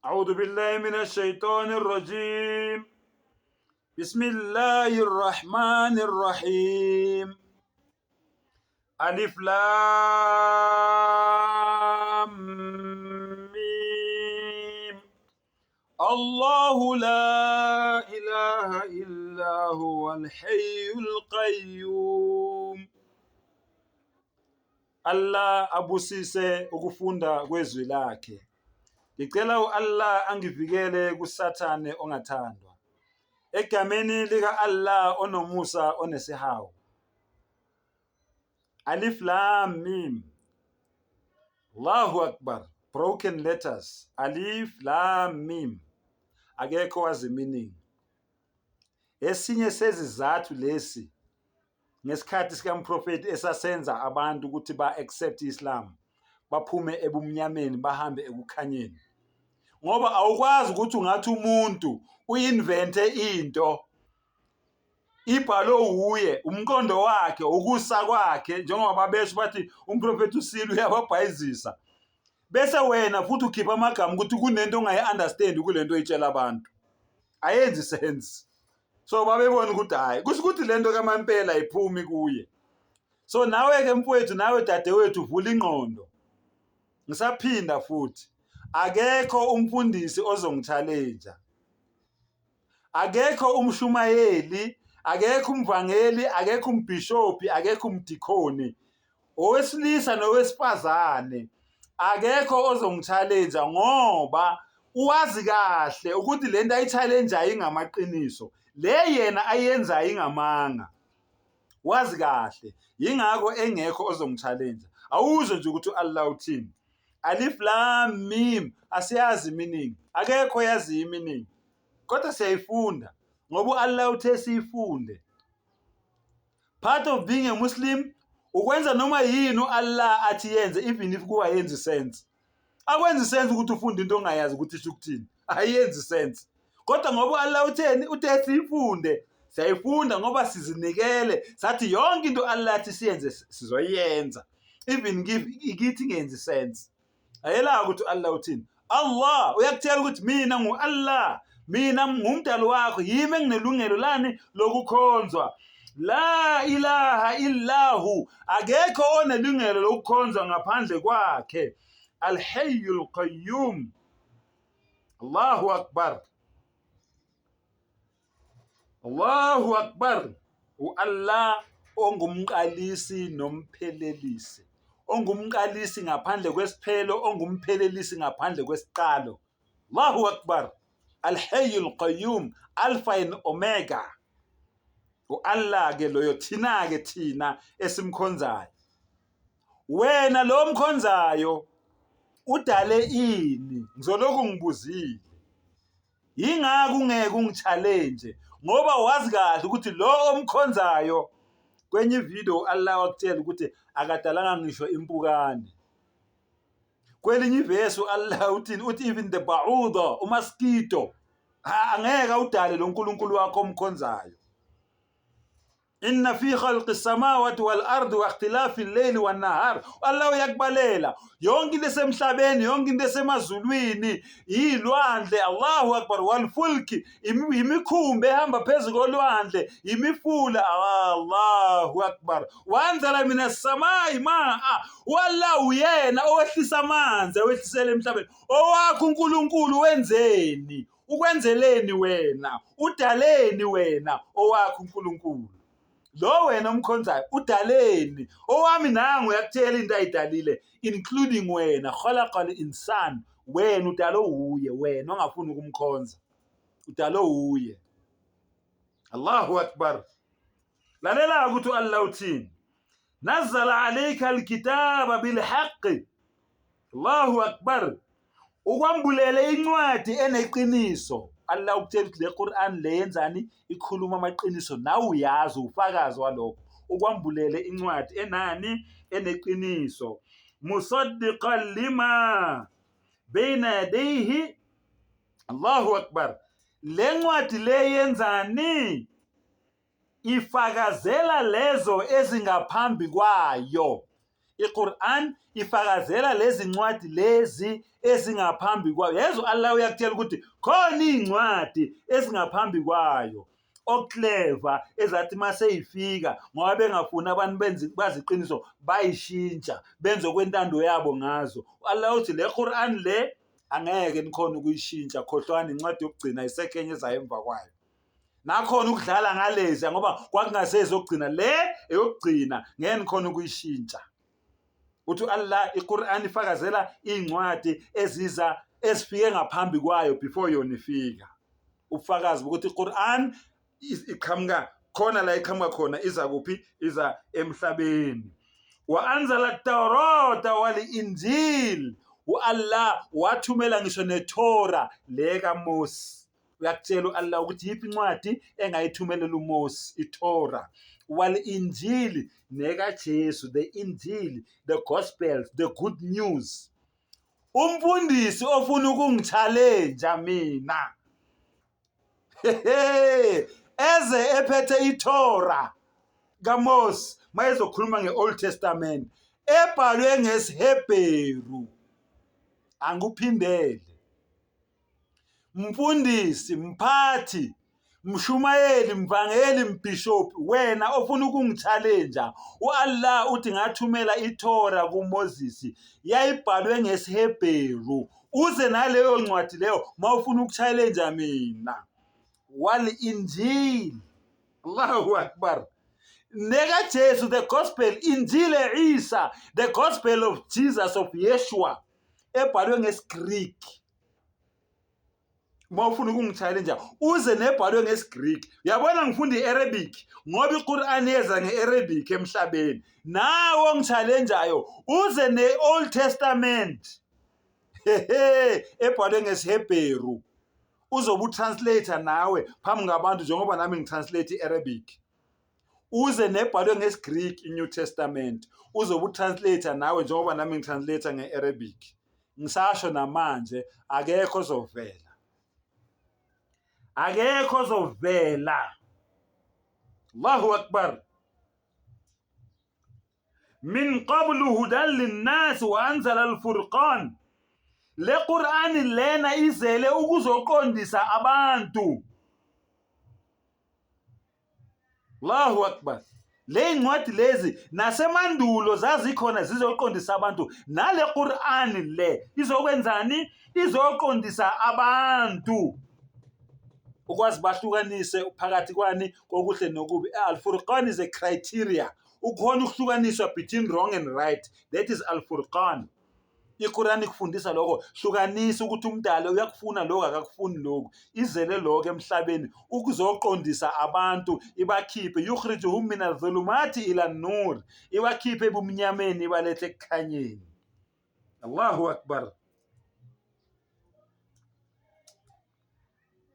أعوذ بالله من الشيطان الرجيم. بسم الله الرحمن الرحيم. ألف لام ميم. الله لا إله إلا هو الحي القيوم. Allah abusise ukufunda kwezwi lakhe. Ngicela uAllah angivikele kusathane ongathandwa. Egameni lika Allah onomusa onesihawu. Alif Lam Mim. Allahu Akbar. Broken letters. Alif Lam Mim. Akekho wazi meaning. Esinye sezizathu lesi ngesikhathi sikaMprophet esasenza abantu ukuthi ba-accept Islam, baphume ebumnyameni bahambe ekukhanyeni. Ngoba awukwazi ukuthi ungathi umuntu uinvente into ibhalo uye umqondo wakhe ukusa kwakhe, njengoba babesho bathi umprofeti usile uyababhayizisa, bese wena futhi ukhipha amagama ukuthi kunento ongayi-understand kulento oyitshela abantu. Ayenzi sense. So babebona ukuthi hayi kusho ukuthi lento kamampela iphumi kuye. So nawe-ke mfowethu, nawe dadewethu, vula ingqondo. Ngisaphinda futhi, akekho umfundisi ozongichallenja, akekho umshumayeli, akekho umvangeli, akekho umbhishophi, akekho umdikoni, owesilisa nowesifazane, akekho ozongichallenja ngoba uwazi kahle ukuthi lento ayichallenjayo ingamaqiniso, le yena ayenzayo ingamanga. Wazi kahle, yingakho engekho ozongichallenja. Awuzwe nje ukuthi Allah uthini. Alif Lam Mim asiyazi meaning, akekho yazi meaning, kodwa siyayifunda ngoba Allah uthe siyifunde. Part of being a Muslim ukwenza noma yini Allah athi yenze, even if kuwa yenzi sense. Akwenzi sense ukuthi ufunde into ongayazi ukuthi isho ukuthini, ayenzi sense. Kodwa ngoba Allah utheni, uthe siyifunde, siyayifunda ngoba sizinikele, sathi yonke into Allah athi siyenze sizoyenza, even ikithi ngenzi sense. Ayela ukuthi Allah uthini. Allah uyakutshela ukuthi mina ngu-Allah, mina ngumdali wakho, yimi enginelungelo lani lokukhonzwa. La ilaha illahu, akekho onelungelo lokukhonzwa ngaphandle kwakhe. Al-Hayyul Qayyum. Allahu Akbar. Allahu Akbar. U-Allah ongumqalisi nomphelelisi, ongumqalisi ngaphandle kwesiphelo, ongumphelelisi ngaphandle kwesiqalo. Allahu Akbar. Al-Hayyul Qayyum, Alpha and Omega. U-Allah ke loyo, thina ke thina esimkhonzayo. Wena lo mkhonzayo udale ini? Ngizoloku ngibuzile. Yingakho ungeke ungichallenge ngoba wazi kahle ukuthi lo omkhonzayo, kwenye video Allah wakutshela ukuthi akadalanga ngisho impukane. Kwelinye ivesi Allah uthini, uthi even the ba'udha, mosquito, angeke udale lo nkulunkulu wakho omkhonzayo. Inna fi khalqi samawati wal ardi wa ikhtilafi al-layli wan nahar. Allah uyakubalela yonke into esemhlabeni, yonke into esemazulwini, yilwandle. Allahu Akbar. Wal fulki, imikhumbi ehamba phezulu kolwandle, imifula. Allahu Akbar. Wanzala minas samai ma'a. Wallahu uyena owehlisa amanzi, owehlisela emhlabeni. Owakho uNkulunkulu wenzeni? Ukwenzeleni wena? Udaleni wena owakho uNkulunkulu? Lo wena omkhonzayo udaleni? Owami nangu uyakutshela into ayidalile, including wena. Khalaqal insan, wena udalo uye, wena ongafuni ukumkhonza udalo uye. Allahu Akbar. Lalela ukuthi Allah uthini. Nazzala alayka alkitaba bilhaqqi. Allahu Akbar. Ukwambulele incwadi eneqiniso. Allah ukutshela ukuthi le Quran le yenzani, ikhuluma amaqiniso, nawe uyazi ufakazi walokho. Ukwambulele incwadi enani, eneqiniso. Musaddiqan lima bayna yadayhi. Allahu Akbar. Le ncwadi le yenzani? Ifakazela lezo ezingaphambi kwayo. iQuran ifakazela lezi ncwadi lezi ezingaphambi kwayo. Yezo Allah uyakutshela ukuthi khona incwadi ezingaphambi kwayo oclever ezathi mase ifika ngoba bengafuni abantu baziqiniso bayishintsha benze kwentando yabo ngazo. Allah uthi le Quran le angeke nikhona ukuyishintsha, khohlwana incwadi yokugcina isekenye ezayemva kwayo. Nakhona ukudlala ngalezi ngoba kwakungasezokugcina le eyokugcina ngeke nikhona ukuyishintsha. Uthi Allah iQuran ifakazela incwadi ezifike ngaphambi kwayo before yona ifika. Ubufakazi ukuthi iQuran iqhamuka khona la iqhamuka khona iza kuphi? Iza emhlabeni. Wa anzala at-Tawrata wal Injil. Allah wathumela ngisho neTorah le kaMoses. Uyakutshela Allah ukuthi yiphi incwadi engayithumelela uMoses, iTorah. Wal Injil neka Jesu, the Injil, the Gospels, the good news. Umfundisi ofuna ukungichallenja mina eze ephethe iTorah kaMoses mayezokhuluma ngeOld Testament ebhalwe ngesiHebheru, anguphindele. Mfundisi, mphathi, mshumayeli, mvangeli, mbishop, wena ofuna ukungichallenja, uAllah uthi ngathumela iTorah kuMoses yayibhalwe ngesiHebheru, uze naleyo ncwadi leyo mawufuna ukuchallenja mina. Wal Injil, Allahu Akbar. Neka Jesu, the gospel, Injil Isa, the gospel of Jesus, of Yeshua, ebhalwe ngesiGreek. Mawufuna ukungichallenja uze nebhalwe ngesiGreek. Uyabona ngifunda iArabic ngoba iQuran yeza ngeArabic emhlabeni. Nawo ngichallenjayo uze neOld Testament ebhalwe ngesiHebheru. Uzobe utranslator nawe phambi ngabantu njengoba nami ngitranslate iArabic. Uze nebhalwe ngesiGreek iNew Testament. Uzobe utranslator nawe njengoba nami ngitranslate ngeArabic. Ngisasho namanje akekho ozovela. Akekho ozovela. Allahu Akbar. Min qablu hudan linnas wa anzala al-Furqan. Le Quran lena izele ukuzoqondisa abantu. Allahu Akbar. Le ncwadi lezi nasemandulo zazikhona zizoqondisa abantu. Nale Quran le izokwenzani? Izoqondisa abantu. Ukwazi bahlukanise phakathi kwani kokuhle nokubi. Al-Furqan is a criteria. Ukhona ukuhlukaniswa between wrong and right. That is Al-Furqan. iQuran ikufundisa lokho, hlukanisa ukuthi umdala uyakufuna lokho akakufuni lokho. Izele lokho emhlabeni ukuzoqondisa abantu, ibakhiphe yukhrijuhum minadh-dhulumati ila an-nur, ibakhiphe ebumnyameni ibalethe ekukhanyeni. Allahu Akbar.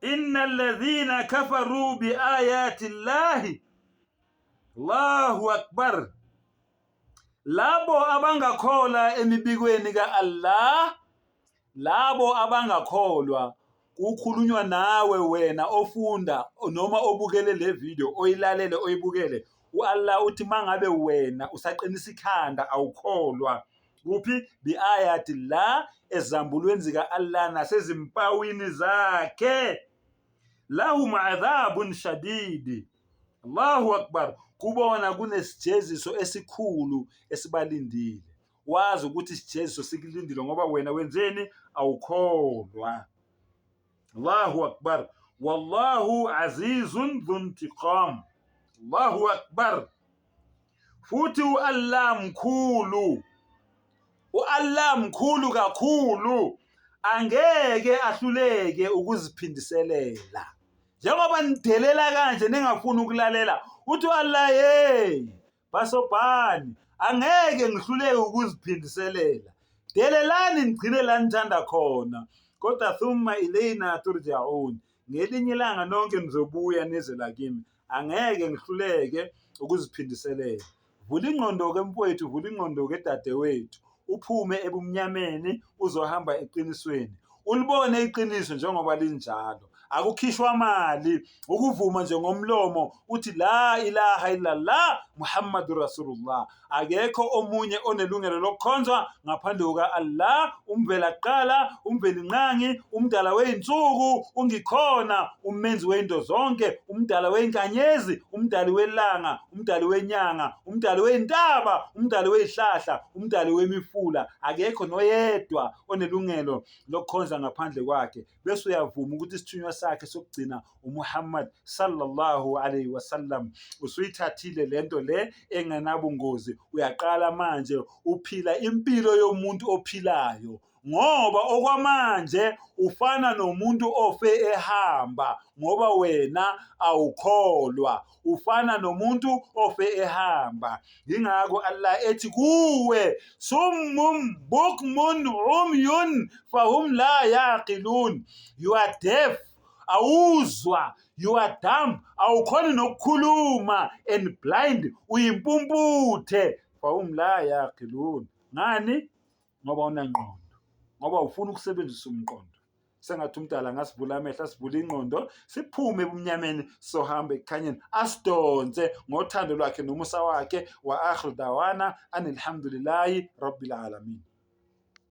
Innal ladhina kafaru bi ayati Allahi. Allahu Akbar. Labo abangakholwa emibikweni kaAllah, labo abangakholwa, kukhulunywa nawe wena ofunda noma obukele le video oyilalele oyibukele. uAllah uthi mangabe wena usaqinisa ikhanda awukholwa kuphi? Bi ayati la, ezambulweni zika Allah nasezimpawini zakhe. Lahum adhabun shadidi. Allahu Akbar. Kubona kunesijeziso esikhulu esibalindile. Wazi ukuthi isijeziso sikulindile ngoba wena wenzeni? Awukholwa. Allahu Akbar. Wallahu azizun dhuntiqam. Allahu Akbar. Futhi uAllah mkhulu. uAllah mkhulu kakhulu. Angeke ahluleke ukuziphindiselela. Njengoba nidelela kanje ningafuni ukulalela, uthi Allah basobhani angeke ngihluleke ukuziphindiselela. Delelani nigcine la nithanda khona. Kodwa thumma ilayna turja'un. Ngelinye ilanga nonke nizobuya nize la kimi. Angeke ngihluleke ukuziphindiselela. Vula ingqondo ke mfowethu, vula ingqondo ke dadewethu. Uphume ebumnyameni uzohamba eqinisweni. Ulibone iqiniso njengoba linjalo. akukhishwa mali, ukuvuma nje ngomlomo uthi la ilaha illallah Muhammadur Rasulullah. Akekho omunye onelungelo lokukhonzwa ngaphandle kuka Allah, umvela kuqala, umveli nqangi, umdala weinsuku, ungikhona, umenzi weinto zonke, umdala weinkanyezi, umdali welanga, umdali wenyanga, umdali weintaba, umdali weihlahla, umdali wemifula. Akekho noyedwa onelungelo lokukhonza ngaphandle kwakhe. Bese uyavuma ukuthi isithunywa sakhe sokugcina uMuhammad sallallahu alayhi wasallam. Usuyithathile lento le engenabungozi, uyaqala manje uphila impilo yomuntu ophilayo, ngoba okwamanje ufana nomuntu ofe ehamba, ngoba wena awukholwa, ufana nomuntu ofe ehamba. Yingakho Allah ethi kuwe, summum bukmun umyun fahum la yaqilun. You are deaf, awuzwa. You are dumb, awukhoni nokukhuluma. And blind, uyimpumputhe. Fahum la yaqilun. Ngani? Ngoba unangqondo, ngoba ufuna ukusebenzisa umqondo. Sengathi umdala ngasivula amehlo, asivula ingqondo, siphume ebumnyameni sohamba ekukhanyeni, asidonse ngothando lwakhe nomusa wakhe. Wa akhiru dawana anilhamdulillahi rabbil alamin.